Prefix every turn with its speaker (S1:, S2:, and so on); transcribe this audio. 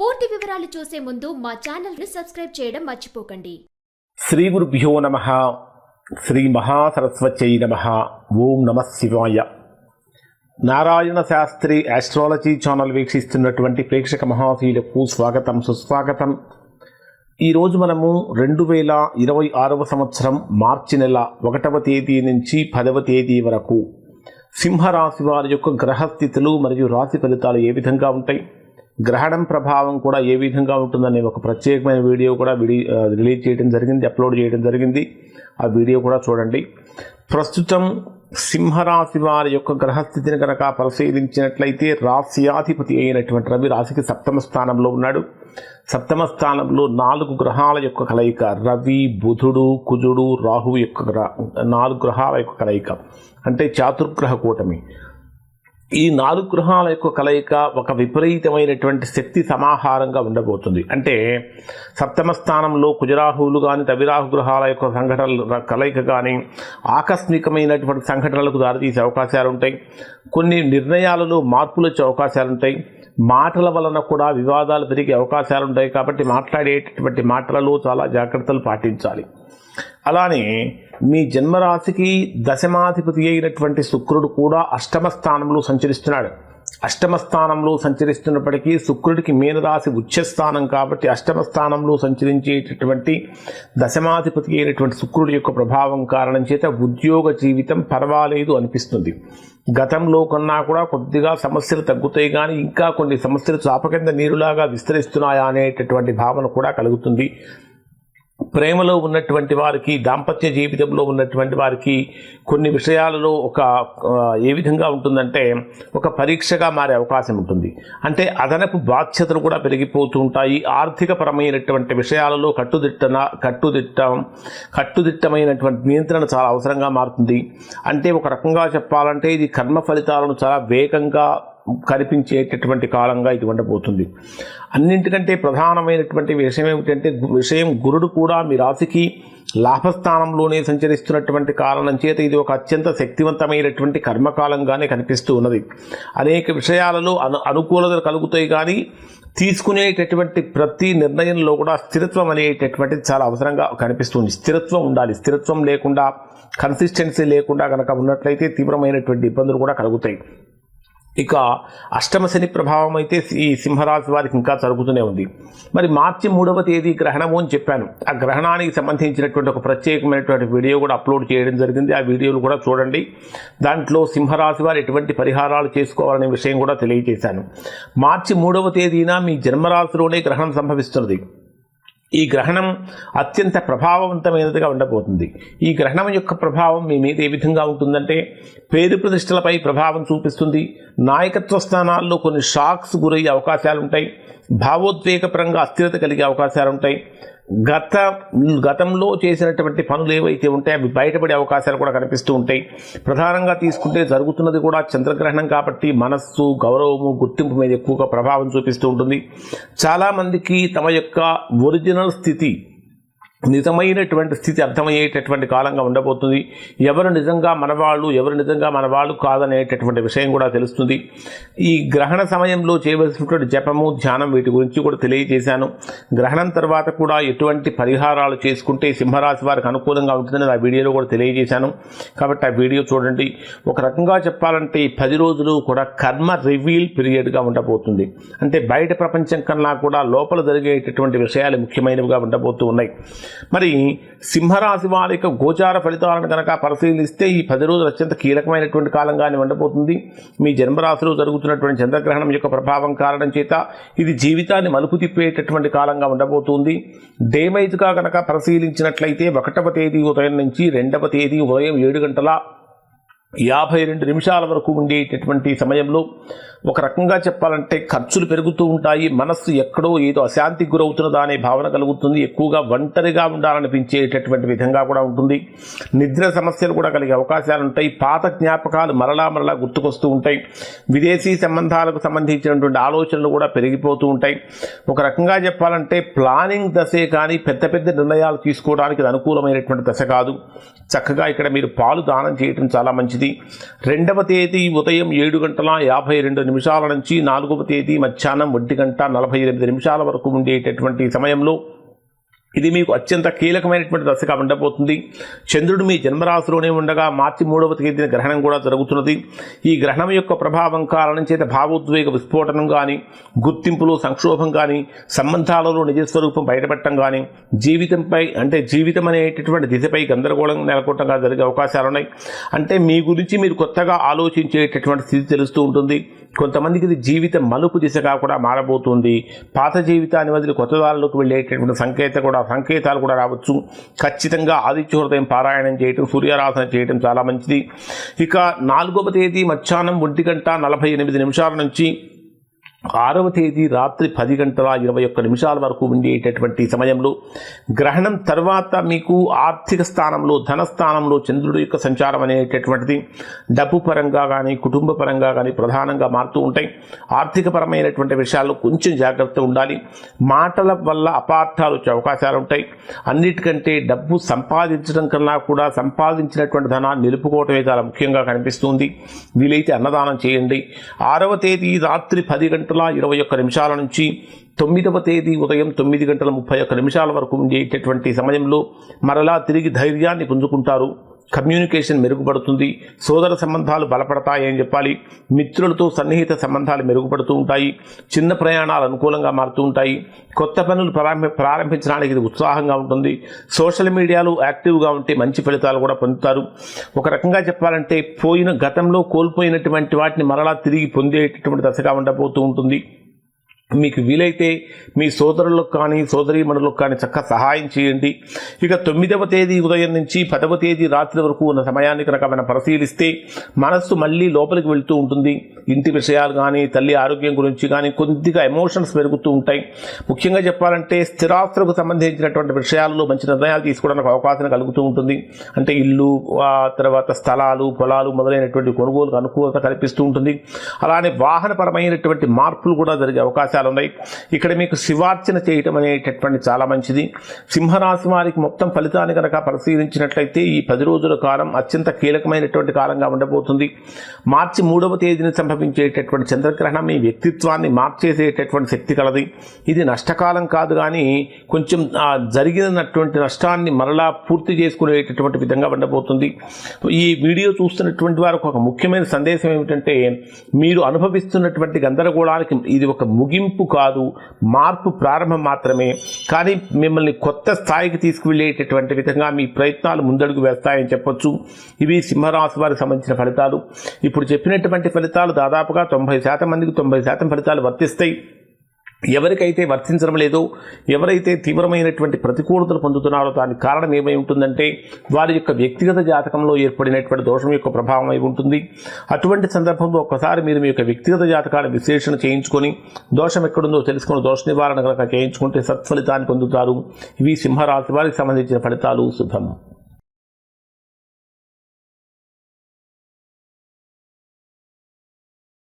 S1: పూర్తి వివరాలు చూసే ముందు మా ఛానల్ ని సబ్స్క్రైబ్ చేయడం మర్చిపోకండి.
S2: శ్రీ గురుభ్యో నమః. శ్రీ మహాసరస్వత్యై నమః. ఓం నమః శివాయ. నారాయణ శాస్త్రి ఆస్ట్రాలజీ ఛానల్ వీక్షిస్తున్నటువంటి ప్రేక్షక మహాశీలకు స్వాగతం, సుస్వాగతం. ఈరోజు మనము 2026వ సంవత్సరం మార్చి నెల 1వ తేదీ నుంచి 10వ తేదీ వరకు సింహరాశి వారి యొక్క గ్రహస్థితులు మరియు రాశి ఫలితాలు ఏ విధంగా ఉంటాయి, గ్రహణం ప్రభావం కూడా ఏ విధంగా ఉంటుందనే ఒక ప్రత్యేకమైన వీడియో కూడా రిలీజ్ చేయడం జరిగింది, అప్లోడ్ చేయడం జరిగింది. ఆ వీడియో కూడా చూడండి. ప్రస్తుతం సింహరాశి వారి యొక్క గ్రహస్థితిని కనుక పరిశీలించినట్లయితే రాశ్యాధిపతి అయినటువంటి రవి రాశికి 7వ స్థానంలో ఉన్నాడు. 7వ స్థానంలో 4 గ్రహాల యొక్క కలయిక, రవి, బుధుడు, కుజుడు, రాహు యొక్క 4 గ్రహాల యొక్క కలయిక, అంటే చాతుర్గ్రహ కూటమి. ఈ 4 గ్రహాల యొక్క కలయిక ఒక విపరీతమైనటువంటి శక్తి సమాహారంగా ఉండబోతుంది. అంటే 7వ స్థానంలో కుజరాహువులు కానీ రవిరాహు గ్రహాల యొక్క సంఘటనల కలయిక కానీ ఆకస్మికమైనటువంటి సంఘటనలకు దారితీసే అవకాశాలు ఉంటాయి. కొన్ని నిర్ణయాలలో మార్పులు వచ్చే అవకాశాలు ఉంటాయి. మాటల వలన కూడా వివాదాలు పెరిగే అవకాశాలు ఉంటాయి. కాబట్టి మాట్లాడేటటువంటి మాటలలో చాలా జాగ్రత్తలు పాటించాలి. అలానే మీ జన్మరాశికి దశమాధిపతి అయినటువంటి శుక్రుడు కూడా 8వ స్థానంలో సంచరిస్తున్నాడు. 8వ స్థానంలో సంచరిస్తున్నప్పటికీ శుక్రుడికి మీనరాశి ఉచ్చస్థానం కాబట్టి 8వ స్థానంలో సంచరించేటటువంటి దశమాధిపతి అయినటువంటి శుక్రుడి యొక్క ప్రభావం కారణం చేత ఉద్యోగ జీవితం పర్వాలేదు అనిపిస్తుంది. గతంలో కన్నా కూడా కొద్దిగా సమస్యలు తగ్గుతాయి, కానీ ఇంకా కొన్ని సమస్యలు చాప కింద నీరులాగా విస్తరిస్తున్నాయా అనేటటువంటి భావన కూడా కలుగుతుంది. ప్రేమలో ఉన్నటువంటి వారికి, దాంపత్య జీవితంలో ఉన్నటువంటి వారికి కొన్ని విషయాలలో ఏ విధంగా ఉంటుందంటే ఒక పరీక్షగా మారే అవకాశం ఉంటుంది. అంటే అదనపు బాధ్యతలు కూడా పెరిగిపోతూ ఉంటాయి. ఆర్థికపరమైనటువంటి విషయాలలో కట్టుదిట్టమైనటువంటి నియంత్రణ చాలా అవసరంగా మారుతుంది. అంటే ఒక రకంగా చెప్పాలంటే ఇది కర్మ ఫలితాలను చాలా వేగంగా కనిపించేటటువంటి కాలంగా ఇది ఉండబోతుంది. అన్నింటికంటే ప్రధానమైనటువంటి విషయం ఏమిటంటే గురుడు కూడా మీ రాశికి లాభస్థానంలోనే సంచరిస్తున్నటువంటి కారణం చేత ఇది ఒక అత్యంత శక్తివంతమైనటువంటి కర్మకాలంగానే కనిపిస్తూ ఉన్నది. అనేక విషయాలలో అనుకూలతలు కలుగుతాయి, కానీ తీసుకునేటటువంటి ప్రతి నిర్ణయంలో కూడా స్థిరత్వం అనేటటువంటిది చాలా అవసరంగా కనిపిస్తుంది. స్థిరత్వం ఉండాలి. స్థిరత్వం లేకుండా, కన్సిస్టెన్సీ లేకుండా కనుక ఉన్నట్లయితే తీవ్రమైనటువంటి ఇబ్బందులు కూడా కలుగుతాయి. ఇక 8వ శని ప్రభావం అయితే ఈ సింహరాశి వారికి ఇంకా జరుగుతూనే ఉంది. మరి మార్చి 3వ తేదీ గ్రహణము అని చెప్పాను. ఆ గ్రహణానికి సంబంధించినటువంటి ఒక ప్రత్యేకమైనటువంటి వీడియో కూడా అప్లోడ్ చేయడం జరిగింది. ఆ వీడియోలు కూడా చూడండి. దాంట్లో సింహరాశి వారు ఎటువంటి పరిహారాలు చేసుకోవాలనే విషయం కూడా తెలియజేశాను. మార్చి 3వ తేదీన మీ జన్మరాశిలోనే గ్రహణం సంభవిస్తున్నది. ఈ గ్రహణం అత్యంత ప్రభావవంతమైనదిగా ఉండబోతుంది. ఈ గ్రహణం యొక్క ప్రభావం మీ మీద ఏ విధంగా ఉంటుందంటే పేరు ప్రతిష్టలపై ప్రభావం చూపిస్తుంది. నాయకత్వ స్థానాల్లో కొన్ని షాక్స్ గురయ్యే అవకాశాలు ఉంటాయి. భావోద్వేగపరంగా అస్థిరత కలిగే అవకాశాలు ఉంటాయి. గతంలో చేసినటువంటి పనులు ఏవైతే ఉంటాయో అవి బయటపడే అవకాశాలు కూడా కనిపిస్తూ ఉంటాయి. ప్రధానంగా తీసుకుంటే జరుగుతున్నది కూడా చంద్రగ్రహణం కాబట్టి మనస్సు, గౌరవము, గుర్తింపు మీద ఎక్కువగా ప్రభావం చూపిస్తూ ఉంటుంది. చాలామందికి తమ యొక్క ఒరిజినల్ స్థితి, నిజమైనటువంటి స్థితి అర్థమయ్యేటటువంటి కాలంగా ఉండబోతుంది. ఎవరు నిజంగా మనవాళ్ళు కాదనేటటువంటి విషయం కూడా తెలుస్తుంది. ఈ గ్రహణ సమయంలో చేయవలసినటువంటి జపము, ధ్యానం వీటి గురించి కూడా తెలియజేశాను. గ్రహణం తర్వాత కూడా ఎటువంటి పరిహారాలు చేసుకుంటే సింహరాశి వారికి అనుకూలంగా ఉంటుందని ఆ వీడియోలో కూడా తెలియజేశాను. కాబట్టి ఆ వీడియో చూడండి. ఒక రకంగా చెప్పాలంటే 10 రోజులు కూడా కర్మ రివీల్ పీరియడ్గా ఉండబోతుంది. అంటే బయట ప్రపంచం కన్నా కూడా లోపల జరిగేటటువంటి విషయాలు ముఖ్యమైనవిగా ఉండబోతూ ఉన్నాయి. మరి సింహరాశి వారి యొక్క గోచార ఫలితాలను కనుక పరిశీలిస్తే ఈ 10 రోజులు అత్యంత కీలకమైనటువంటి కాలంగానే ఉండబోతుంది. మీ జన్మరాశిలో జరుగుతున్నటువంటి చంద్రగ్రహణం యొక్క ప్రభావం కారణం చేత ఇది జీవితాన్ని మలుపు తిప్పేటటువంటి కాలంగా ఉండబోతుంది. డే వైజ్గా కనుక పరిశీలించినట్లయితే 1వ తేదీ ఉదయం నుంచి 2వ తేదీ ఉదయం 7:52 వరకు ఉండేటటువంటి సమయంలో ఒక రకంగా చెప్పాలంటే ఖర్చులు పెరుగుతూ ఉంటాయి. మనస్సు ఎక్కడో ఏదో అశాంతికి గురవుతున్నదా అనే భావన కలుగుతుంది. ఎక్కువగా ఒంటరిగా ఉండాలనిపించేటటువంటి విధంగా కూడా ఉంటుంది. నిద్ర సమస్యలు కూడా కలిగే అవకాశాలు ఉంటాయి. పాత జ్ఞాపకాలు మరలా గుర్తుకొస్తూ ఉంటాయి. విదేశీ సంబంధాలకు సంబంధించినటువంటి ఆలోచనలు కూడా పెరిగిపోతూ ఉంటాయి. ఒక రకంగా చెప్పాలంటే ప్లానింగ్ దశే కానీ పెద్ద నిర్ణయాలు తీసుకోవడానికి అనుకూలమైనటువంటి దశ కాదు. చక్కగా ఇక్కడ మీరు పాలు దానం చేయడం చాలా మంచిది. మంచిది. 2వ తేదీ ఉదయం 7:52 నుంచి 4వ తేదీ మధ్యాహ్నం 1:48 వరకు ఉండేటటువంటి సమయంలో ఇది మీకు అత్యంత కీలకమైనటువంటి దశగా ఉండబోతుంది. చంద్రుడు మీ జన్మరాశిలోనే ఉండగా మార్చి 3వ తేదీన గ్రహణం కూడా జరుగుతున్నది. ఈ గ్రహణం యొక్క ప్రభావం కారణం చేత భావోద్వేగ విస్ఫోటనం కానీ, గుర్తింపులో సంక్షోభం కానీ, సంబంధాలలో నిజస్వరూపం బయటపడటం కానీ, జీవితం అనేటటువంటి దిశపై గందరగోళం నెలకొట్టగా జరిగే అవకాశాలున్నాయి. అంటే మీ గురించి మీరు కొత్తగా ఆలోచించేటటువంటి స్థితి తెలుస్తూ ఉంటుంది. కొంతమందికి ఇది జీవిత మలుపు దిశగా కూడా మారబోతుంది. పాత జీవితాన్ని వదిలి కొత్త దారిలోకి వెళ్ళేటటువంటి సంకేతాలు కూడా రావచ్చు. ఖచ్చితంగా ఆదిత్య హృదయం పారాయణం చేయటం, సూర్యారాధన చేయటం చాలా మంచిది. ఇక 4వ తేదీ మధ్యాహ్నం 1:48 నుంచి 6వ తేదీ రాత్రి 10:21 వరకు ఉండేటటువంటి సమయంలో గ్రహణం తర్వాత మీకు ఆర్థిక స్థానంలో, ధనస్థానంలో చంద్రుడి యొక్క సంచారం అనేటటువంటిది డబ్బు పరంగా కానీ, కుటుంబ పరంగా కానీ ప్రధానంగా మారుతూ ఉంటాయి. ఆర్థికపరమైనటువంటి విషయాల్లో కొంచెం జాగ్రత్త ఉండాలి. మాటల వల్ల అపార్థాలు వచ్చే అవకాశాలు ఉంటాయి. అన్నిటికంటే డబ్బు సంపాదించడం కన్నా కూడా సంపాదించినటువంటి ధనాన్ని నిలుపుకోవటమే చాలా ముఖ్యంగా కనిపిస్తుంది. వీలైతే అన్నదానం చేయండి. 6వ తేదీ రాత్రి 10:21 నుంచి 9వ తేదీ ఉదయం 9:31 వరకు ఉండేటటువంటి సమయంలో మరలా తిరిగి ధైర్యాన్ని పుంజుకుంటారు. కమ్యూనికేషన్ మెరుగుపడుతుంది. సోదర సంబంధాలు బలపడతాయి అని చెప్పాలి. మిత్రులతో సన్నిహిత సంబంధాలు మెరుగుపడుతూ ఉంటాయి. చిన్న ప్రయాణాలు అనుకూలంగా మారుతూ ఉంటాయి. కొత్త పనులు ప్రారంభించడానికి ఇది ఉత్సాహంగా ఉంటుంది. సోషల్ మీడియాలో యాక్టివ్గా ఉంటే మంచి ఫలితాలు కూడా పొందుతారు. ఒక రకంగా చెప్పాలంటే గతంలో కోల్పోయినటువంటి వాటిని మరలా తిరిగి పొందేటటువంటి దశగా ఉండబోతూ ఉంటుంది. మీకు వీలైతే మీ సోదరులకు కానీ, సోదరీమణులకు కానీ చక్కగా సహాయం చేయండి. ఇక 9వ తేదీ ఉదయం నుంచి 10వ తేదీ రాత్రి వరకు ఉన్న సమయాన్ని కనుక మనం పరిశీలిస్తే మనస్సు మళ్ళీ లోపలికి వెళ్తూ ఉంటుంది. ఇంటి విషయాలు కానీ, తల్లి ఆరోగ్యం గురించి కానీ కొద్దిగా ఎమోషన్స్ పెరుగుతూ ఉంటాయి. ముఖ్యంగా చెప్పాలంటే స్థిరాస్తులకు సంబంధించినటువంటి విషయాల్లో మంచి నిర్ణయాలు తీసుకోవడానికి అవకాశం కలుగుతూ ఉంటుంది. అంటే ఇల్లు, తర్వాత స్థలాలు, పొలాలు మొదలైనటువంటి కొనుగోలుకు అనుకూలత కల్పిస్తూ ఉంటుంది. అలానే వాహనపరమైనటువంటి మార్పులు కూడా జరిగే అవకాశాలు ఉన్నాయి. ఇక్కడ మీకు శివార్చన చేయటం అనేటటువంటి చాలా మంచిది. సింహరాశి వారికి మొత్తం ఫలితాన్ని కనుక పరిశీలించినట్లయితే ఈ 10 రోజుల కాలం అత్యంత కీలకమైనటువంటి కాలంగా ఉండబోతుంది. మార్చి 3వ తేదీన సంభవించేటటువంటి చంద్రగ్రహణం మీ వ్యక్తిత్వాన్ని మార్చేసేటటువంటి శక్తి కలది. ఇది నష్టకాలం కాదు, కానీ కొంచెం జరిగినటువంటి నష్టాన్ని మరలా పూర్తి చేసుకునేటటువంటి విధంగా ఉండబోతుంది. ఈ వీడియో చూస్తున్నటువంటి వారికి ఒక ముఖ్యమైన సందేశం ఏమిటంటే, మీరు అనుభవిస్తున్నటువంటి గందరగోళానికి ఇది ఒక ముగింపు కాదు, మార్పు ప్రారంభం మాత్రమే. కానీ మిమ్మల్ని కొత్త స్థాయికి తీసుకువెళ్ళేటటువంటి విధంగా మీ ప్రయత్నాలు ముందడుగు వేస్తాయని చెప్పొచ్చు. ఇవి సింహరాశి వారికి సంబంధించిన ఫలితాలు. ఇప్పుడు చెప్పినటువంటి ఫలితాలు దాదాపుగా 90% మందికి 90% ఫలితాలు వర్తిస్తాయి. ఎవరికైతే వర్తించడం లేదో, ఎవరైతే తీవ్రమైనటువంటి ప్రతికూలతలు పొందుతున్నారో దానికి కారణం ఏమై ఉంటుందంటే వారి యొక్క వ్యక్తిగత జాతకంలో ఏర్పడినటువంటి దోషం యొక్క ప్రభావం అయి ఉంటుంది. అటువంటి సందర్భంలో ఒక్కసారి మీరు మీ యొక్క వ్యక్తిగత జాతకాన్ని విశ్లేషణ చేయించుకొని దోషం ఎక్కడుందో తెలుసుకొని దోష నివారణ కనుక చేయించుకుంటే సత్ఫలితాన్ని పొందుతారు. ఇవి సింహరాశి వారికి సంబంధించిన ఫలితాలు. శుభం.